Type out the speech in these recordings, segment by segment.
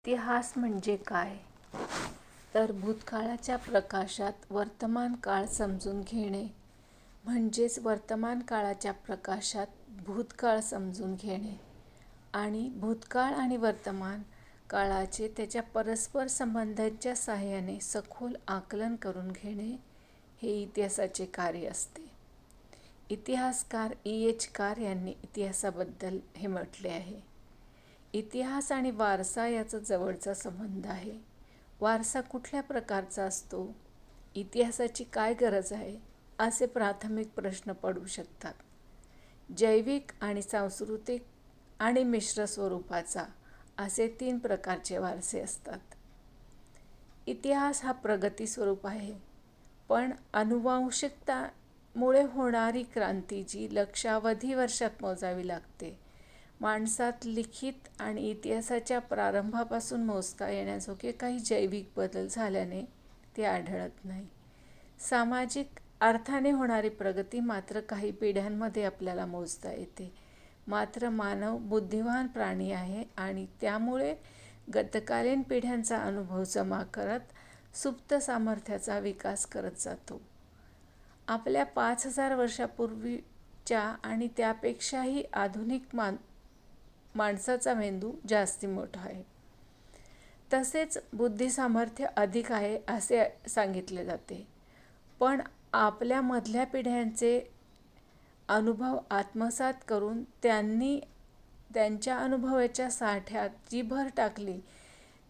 इतिहास म्हणजे काय? तर भूतकाळाच्या प्रकाशात वर्तमान काळ समजून घेणे म्हणजेच वर्तमान काळाच्या प्रकाशात भूतकाळ समजून घेणे आणि भूतकाळ आणि वर्तमान काळाचे त्याच्या परस्पर संबंधांच्या साहाय्याने सखोल आकलन करून घेणे हे इतिहासाचे कार्य असते. इतिहासकार E.H. कार यांनी इतिहासाबद्दल हे म्हटले आहे. इतिहास आणि वारसा याचा जवळचा संबंध आहे. वारसा कुठल्या प्रकारचा असतो? इतिहासाची काय गरज आहे? असे प्राथमिक प्रश्न पडू शकतात. जैविक आणि सांस्कृतिक आणि मिश्र स्वरूपाचा असे 3 प्रकारचे वारसे असतात. इतिहास हा प्रगती स्वरूप आहे, पण अनुवांशिकतामुळे होणारी क्रांती जी लक्षावधी वर्षात मोजावी लागते. माणसात लिखित आणि इतिहासाच्या प्रारंभापासून मोजता येण्याजोगे काही जैविक बदल झाल्याने ते आढळत नाही. सामाजिक अर्थाने होणारी प्रगती मात्र काही पिढ्यांमध्ये आपल्याला मोजता येते. मात्र मानव बुद्धिवान प्राणी आहे आणि त्यामुळे गतकालीन पिढ्यांचा अनुभव जमा करत सुप्त सामर्थ्याचा विकास करत जातो. आपल्या 5000 वर्षापूर्वीच्या आणि त्यापेक्षाही आधुनिक माणसाचा मेंदू जास्ती मोठा आहे. तसेच बुद्धिसामर्थ्य अधिक आहे असे सांगितले जाते. पण आपल्या मधल्या पिढ्यांचे अनुभव आत्मसात करून त्यांनी त्यांच्या अनुभवाच्या साठ्यात जी भर टाकली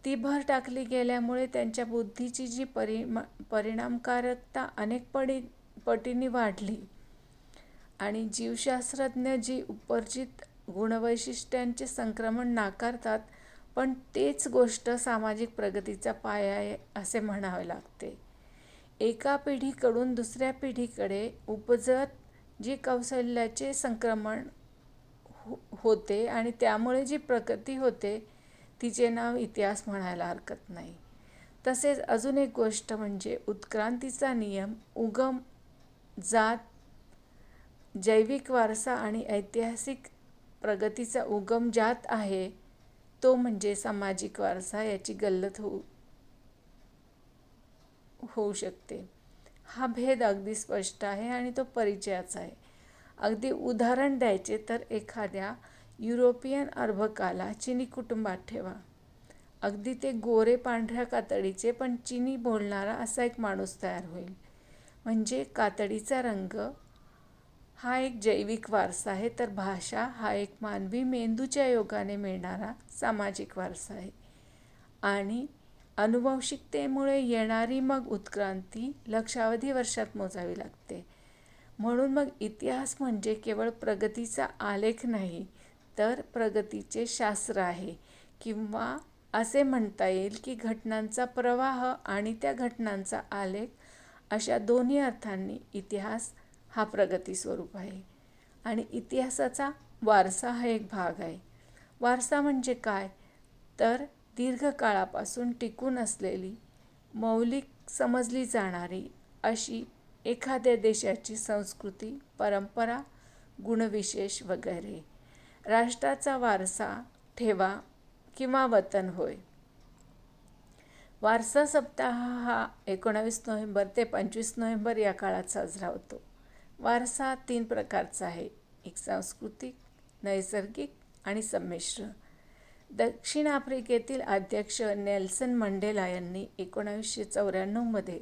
ती भर टाकली गेल्यामुळे त्यांच्या बुद्धीची जी परिणामकारकता अनेक पटींनी वाढली आणि जीवशास्त्रज्ञ जी उपर्जित गुणवैशिष्ट्यांचे संक्रमण नाकारतात, पण तेच गोष्ट सामाजिक प्रगतीचा पाया आहे असे म्हणावे लागते. एका पिढीकडून दुसऱ्या पिढीकडे उपजत जी कौशल्याचे संक्रमण होते आणि त्यामुळे जी प्रगती होते तिचे नाव इतिहास म्हणायला हरकत नाही. तसेच अजून एक गोष्ट म्हणजे उत्क्रांतीचा नियम, उगम, जात, जैविक वारसा आणि ऐतिहासिक प्रगतीचा उगम ज्यात आहे तो म्हणजे सामाजिक वारसा याची गल्लत होऊ शकते. हा भेद अगदी स्पष्ट आहे आणि तो परिचयाचा आहे. अगदी उदाहरण द्यायचे तर एखाद्या युरोपियन अर्भकाला चिनी कुटुंबात ठेवा. अगदी ते गोरे पांढऱ्या कातडीचे पण चिनी बोलणारा असा एक माणूस तयार होईल. म्हणजे कातडीचा रंग हा एक जैविक वारसा आहे, तर भाषा हा एक मानवी मेंदूच्या योगाने मिळणारा सामाजिक वारसा आहे. आणि अनुवंशिकतेमुळे येणारी मग उत्क्रांती लक्षावधी वर्षात मोजावी लागते. म्हणून मग इतिहास म्हणजे केवळ प्रगतीचा आलेख नाही, तर प्रगतीचे शास्त्र आहे. किंवा असे म्हणता येईल की घटनांचा प्रवाह आणि त्या घटनांचा आलेख अशा दोन्ही अर्थांनी इतिहास हा प्रगती स्वरूप आहे. आणि इतिहासाचा वारसा हा एक भाग आहे. वारसा म्हणजे काय? तर दीर्घकाळापासून टिकून असलेली, मौलिक समजली जाणारी अशी एखाद्या देशाची संस्कृती, परंपरा, गुणविशेष वगैरे. राष्ट्राचा वारसा ठेवा किंवा वतन होय. वारसा सप्ताह हा 19 नोव्हेंबर ते 25 नोव्हेंबर या काळात साजरा होतो. वारसा 3 प्रकारचा आहे. एक सांस्कृतिक, नैसर्गिक आणि संमिश्र. दक्षिण आफ्रिकेतील अध्यक्ष नेल्सन मंडेला यांनी 1994 मध्ये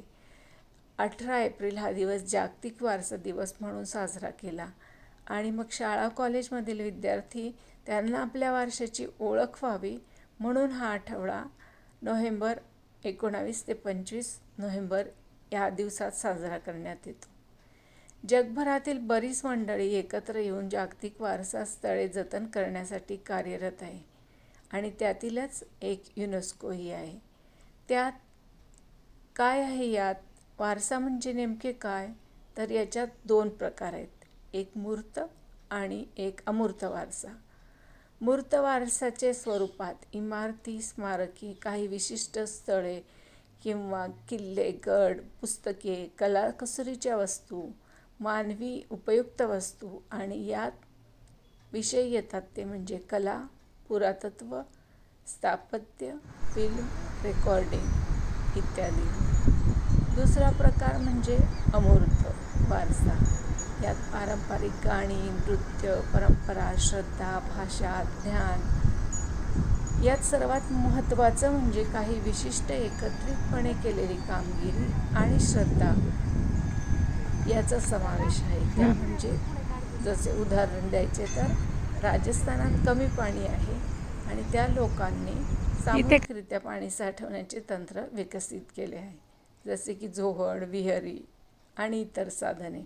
18 एप्रिल हा दिवस जागतिक वारसा दिवस म्हणून साजरा केला आणि मग शाळा कॉलेजमधील विद्यार्थी त्यांना आपल्या वारशाची ओळख व्हावी म्हणून हा आठवडा नोव्हेंबर 19 ते 25 नोव्हेंबर या दिवसात साजरा करण्यात येतो. जगभरातील बरीच मंडळी एकत्र येऊन जागतिक वारसा स्थळे जतन करण्यासाठी कार्यरत आहे आणि त्यातीलच एक युनेस्को ही आहे. त्यात काय आहे? यात वारसा म्हणजे नेमके काय? तर याच्यात 2 प्रकार आहेत. एक मूर्त आणि एक अमूर्त वारसा. मूर्त वारसाचे स्वरूपात इमारती, स्मारके, काही विशिष्ट स्थळे किंवा किल्ले, गड, पुस्तके, कलाकुसरीच्या वस्तू, मानवी उपयुक्त वस्तू आणि यात विषय येतात ते म्हणजे कला, पुरातत्व, स्थापत्य, फिल्म, रेकॉर्डिंग इत्यादी. दुसरा प्रकार म्हणजे अमूर्त वारसा. यात पारंपरिक गाणी, नृत्य, परंपरा, श्रद्धा, भाषा, ज्ञान. यात सर्वात महत्त्वाचं म्हणजे काही विशिष्ट एकत्रितपणे केलेली कामगिरी आणि श्रद्धा याचा समावेश आहे. त्या म्हणजे जसे उदाहरण द्यायचे तर राजस्थानात कमी पाणी आहे आणि त्या लोकांनी सामूहिकरित्या पाणी साठवण्याचे तंत्र विकसित केले आहे, जसे की जोहड, विहिरी आणि इतर साधने.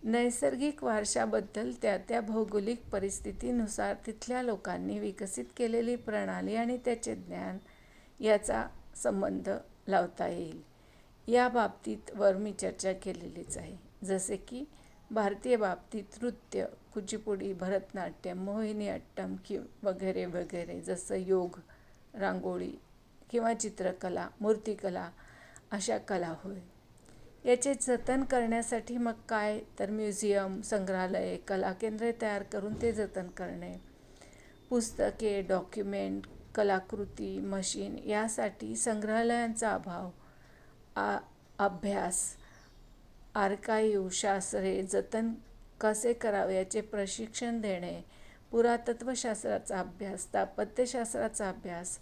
नैसर्गिक वारशाबद्दल त्या भौगोलिक परिस्थितीनुसार तिथल्या लोकांनी विकसित केलेली प्रणाली आणि त्याचे ज्ञान याचा संबंध लावता येईल. या बाबतीत वर मी चर्चा केलेलीच आहे. जसे की भारतीय बाबतीत नृत्य, कुचिपुडी, भरतनाट्यम, मोहिनीअट्टम वगैरे वगैरे, जसं योग, रांगोळी किंवा चित्रकला, मूर्तिकला अशा कला होय. याचे जतन करण्यासाठी मग काय तर म्युझियम, संग्रहालय, कला केंद्रे तयार करून ते जतन करणे, पुस्तके, डॉक्युमेंट, कलाकृती, मशीन यासाठी संग्रहालयांचा अभाव, अभ्यास, आर्काईव्ह, शास्त्रे जतन कसे करावे याचे प्रशिक्षण देणे, पुरातत्वशास्त्राचा अभ्यास, स्थापत्यशास्त्राचा अभ्यास,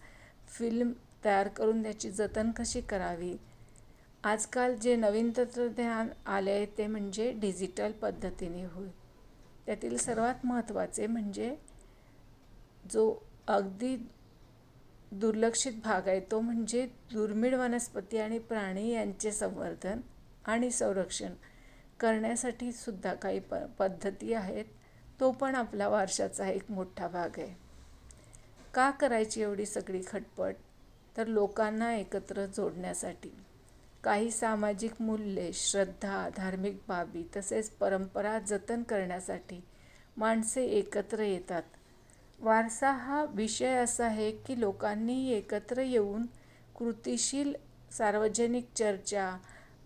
फिल्म तयार करून त्याची जतन कशी करावी. आजकाल जे नवीन तंत्रज्ञान आले आहे ते म्हणजे डिजिटल पद्धतीने होय. त्यातील सर्वात महत्त्वाचे म्हणजे जो अगदी दुर्लक्षित भाग आहे तो म्हणजे दुर्मिळ वनस्पती आणि प्राणी यांचे संवर्धन आणि संरक्षण करण्यासाठी सुद्धा काही पद्धती आहेत. तो पण आपला वारशाचा एक मोठा भाग आहे. का करायची एवढी सगळी खटपट तर लोकांना एकत्र जोडण्यासाठी. काही सामाजिक मूल्ये, श्रद्धा, धार्मिक बाबी तसेच परंपरा जतन करण्यासाठी माणसे एकत्र येतात. वारसा हा विषय असा आहे की लोकांनी एकत्र येऊन कृतीशील सार्वजनिक चर्चा,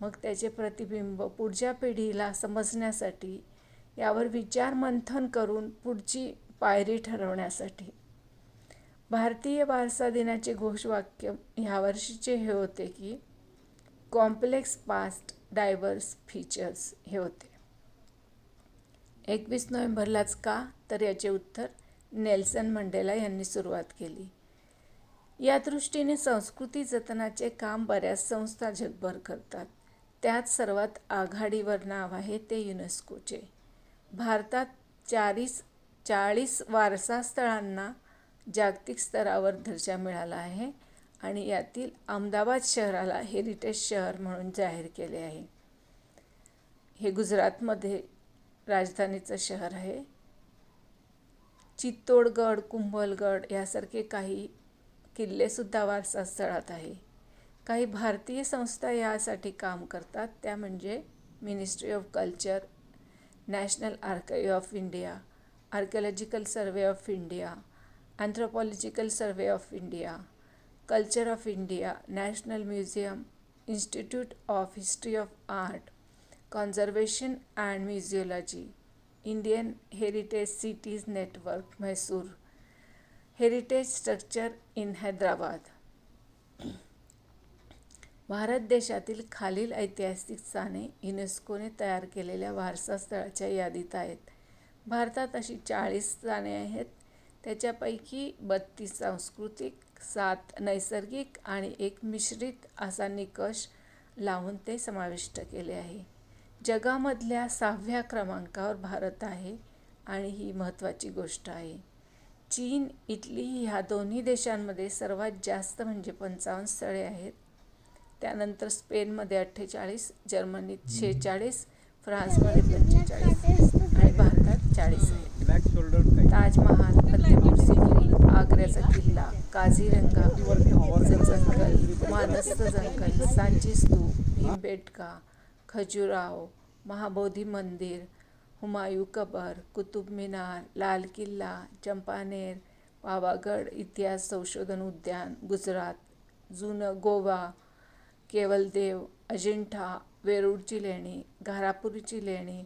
मग त्याचे प्रतिबिंब पुढच्या पिढीला समजण्यासाठी, यावर विचार मंथन करून पुढची पायरी ठरवण्यासाठी. भारतीय वारसा दिनाचे घोषवाक्य ह्या वर्षीचे हे होते की कॉम्प्लेक्स पास्ट, डायव्हर्स फीचर्स हे होते. 21 नोव्हेंबरलाच का तर याचे उत्तर नेल्सन मंडेला यांनी सुरुवात केली. या दृष्टीने संस्कृती जतनाचे काम बऱ्याच संस्था जगभर करतात. त्यात सर्वात आघाडीवर नाव आहे ते युनेस्कोचे. भारतात 40 वारसा स्थळांना जागतिक स्तरावर दर्जा मिळाला आहे आणि यातील अहमदाबाद शहराला हेरिटेज शहर म्हणून जाहीर केले आहे. हे गुजरातमध्ये राजधानीचं शहर आहे. चित्तोडगड, कुंभलगड यासारखे काही किल्लेसुद्धा वारसा स्थळात आहे. काही भारतीय संस्था यासाठी काम करतात. त्या म्हणजे ministry of culture, national archive of India, archaeological survey of India, anthropological survey of India, culture of India, national museum, institute of history of art, conservation and museology, Indian heritage cities network, Mysore, heritage structure in Hyderabad. Bharat देशातील खालील ऐतिहासिक स्थाने युनेस्कोने तयार केलेल्या वारसा स्थळाच्या यादीत आहेत. भारतात अशी 40 स्थाने आहेत. त्याच्यापैकी 32 सांस्कृतिक, 7 नैसर्गिक आणि 1 मिश्रित असा निकष लावून ते समाविष्ट केले आहे. जगामधल्या 6व्या क्रमांकावर भारत आहे आणि ही महत्त्वाची गोष्ट आहे. चीन, इटली ह्या दोन्ही देशांमध्ये सर्वात जास्त म्हणजे 55 स्थळे आहेत. त्यानंतर स्पेनमध्ये 48, जर्मनीत 46, फ्रान्समध्ये 45 आणि भारतात 40 आहेत. ताजमहाल, फतेपूर सिक्री, आग्र्याचा किल्ला, काझीरंगाचं जंगल, मानस जंगल, सांची स्तूप, भीमबेटका, खजुराहो, महाबोधी मंदिर, हुमायूं कबर, कुतुब मिनार, लाल किल्ला, चंपानेर, पावागड इतिहास संशोधन उद्यान, गुजरात, जुनं गोवा, केवलदेव, अजिंठा, वेरूळची लेणी, घारापुरीची लेणी,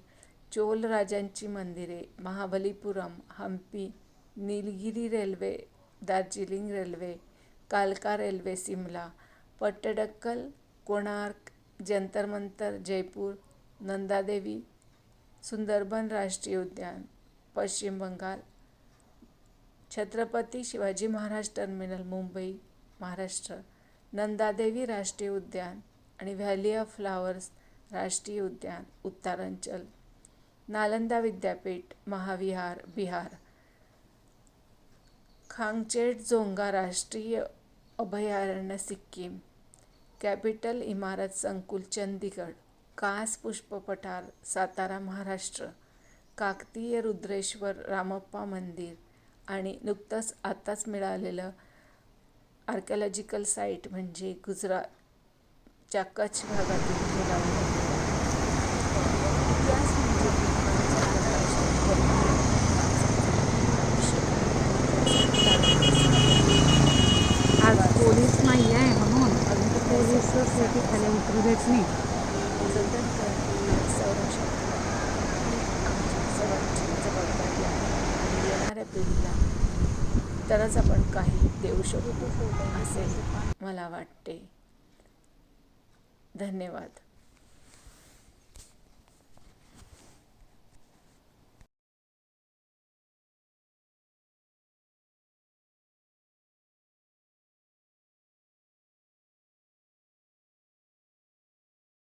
चोल राजांची मंदिरे, महाबलीपुरम, हम्पी, निलगिरी रेल्वे दार्जिलिंग रेल्वे, कालका रेल्वे सिमला, पट्टडकल, कोणार्क, जंतर मंतर जयपूर, नंदादेवी, सुंदरबन राष्ट्रीय उद्यान पश्चिम बंगाल, छत्रपती शिवाजी महाराज टर्मिनल मुंबई महाराष्ट्र, नंदादेवी राष्ट्रीय उद्यान आणि व्हॅली ऑफ फ्लावर्स राष्ट्रीय उद्यान उत्तरांचल, नालंदा विद्यापीठ महाविहार बिहार, खांगचेटजोंगा राष्ट्रीय अभयारण्य सिक्कीम, कॅपिटल इमारत संकुल चंदीगड, कास पुष्प पठार सातारा महाराष्ट्र, काकतीय रुद्रेश्वर रामप्पा मंदिर आणि नुकतंच आताच मिळालेलं आर्किओलॉजिकल साईट म्हणजे गुजरातच्या कच्छ भागातील मिळालेलं इतिहास म्हणजे आज पोलीस नाही आहे म्हणून पोलीसच याची खाली उतरू देत नाही. जतन करणे संरक्षण आमची सर्वांची जबाबदारी आहे आणि येणाऱ्या पिढीला तरच आपण काही देऊ शकतो असे मला वाटते. धन्यवाद.